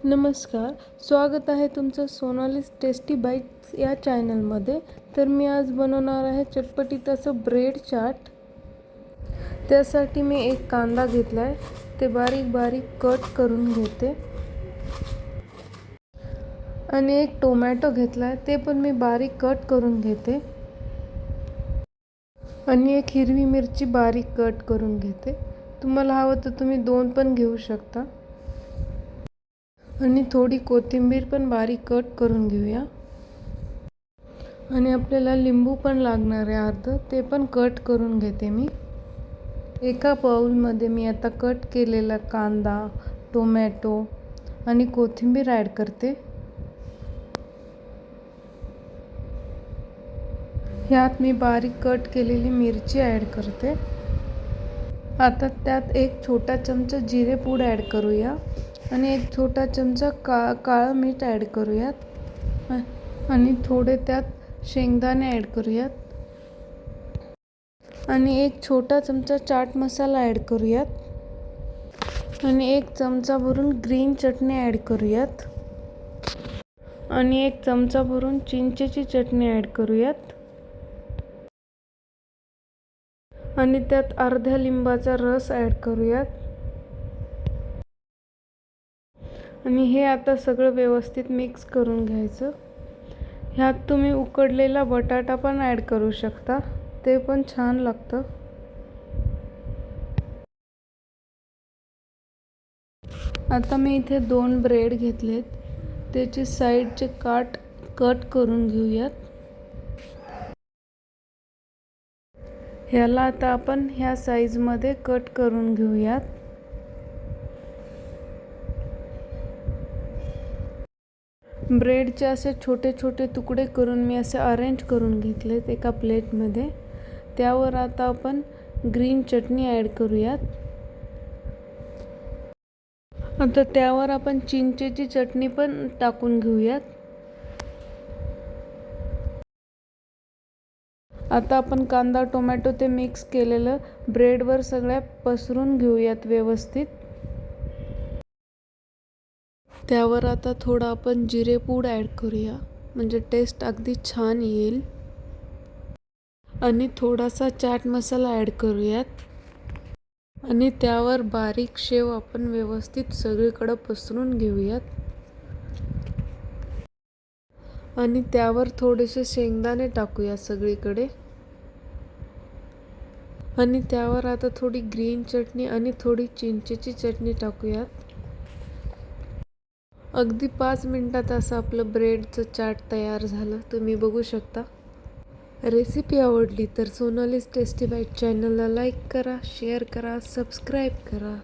नमस्कार, स्वागत आहे तुमचं सोनालीज टेस्टी बाईट्स या चॅनलमध्ये. तर मी आज बनवणार आहे चटपटीत असं ब्रेड चाट. त्यासाठी मी एक कांदा घेतला आहे, ते बारीक बारीक कट करून घेते. आणि एक टोमॅटो घेतला आहे, ते पण मी बारीक कट करून घेते. आणि एक हिरवी मिरची बारीक कट करून घेते. तुम्हाला हवं तर तुम्ही 2 पण घेऊ शकता. आणि थोडी कोथिंबीर पण बारीक कट करून घेऊया. आणि आपल्याला लिंबू पण लागणार आहे अर्धं, ते पण कट करून घेते मी. एका बाउलमध्ये मी आता कट केलेला कांदा, टोमॅटो आणि कोथिंबीर ॲड करते. ह्यात मी बारीक कट केलेली मिरची ॲड करते. आता त्यात एक छोटा चमचा जिरे पूड ॲड करूया. आणि एक छोटा चमचा काळं मीठ ॲड करूयात. आणि थोडे त्यात शेंगदाणे ॲड करूयात. आणि एक छोटा चमचा चाट मसाला ॲड करूयात. आणि एक चमचा भरून ग्रीन चटणी ॲड करूयात. आणि एक चमचा भरून चिंचेची चटणी ॲड करूयात. आणि त्यात अर्ध्या लिंबाचा रस ॲड करूयात. आणि हे आता सगळं व्यवस्थित मिक्स करून घ्यायचं. ह्यात तुम्ही उकडलेला बटाटा पण ॲड करू शकता, ते पण छान लागतं. आता मी इथे 2 ब्रेड घेतलेत, त्याचे साईडचे कट करून घेऊयात. ह्याला आता आपण ह्या साईजमध्ये कट करून घेऊयात. ब्रेडचे असे छोटे छोटे तुकडे करून मी असे अरेंज करून घेतलेत एका प्लेटमध्ये. त्यावर आता आपण ग्रीन चटणी ॲड करूयात. आता त्यावर आपण चिंचेची चटणी पण टाकून घेऊयात. आता आपण कांदा, टोमॅटो ते मिक्स केलेलं ब्रेडवर सगळ्या पसरून घेऊयात व्यवस्थित. त्यावर आता थोडं आपण जिरे पूड ॲड करूया, म्हणजे टेस्ट अगदी छान येईल. आणि थोडासा चाट मसाला ॲड करूयात. आणि त्यावर बारीक शेव आपण व्यवस्थित सगळीकडं पसरून घेऊयात. आणि त्यावर थोडेसे शेंगदाणे टाकूया सगळीकडे. आणि त्यावर आता थोडी ग्रीन चटणी आणि थोडी चिंचेची चटणी टाकूयात. अगदी 5 मिनिटात असं आपलं ब्रेडचं चाट तयार झालं, तुम्ही बघू शकता. रेसिपी आवडली तर सोनालीज टेस्टी बाईट चॅनलला लाईक करा, शेअर करा, सबस्क्राईब करा.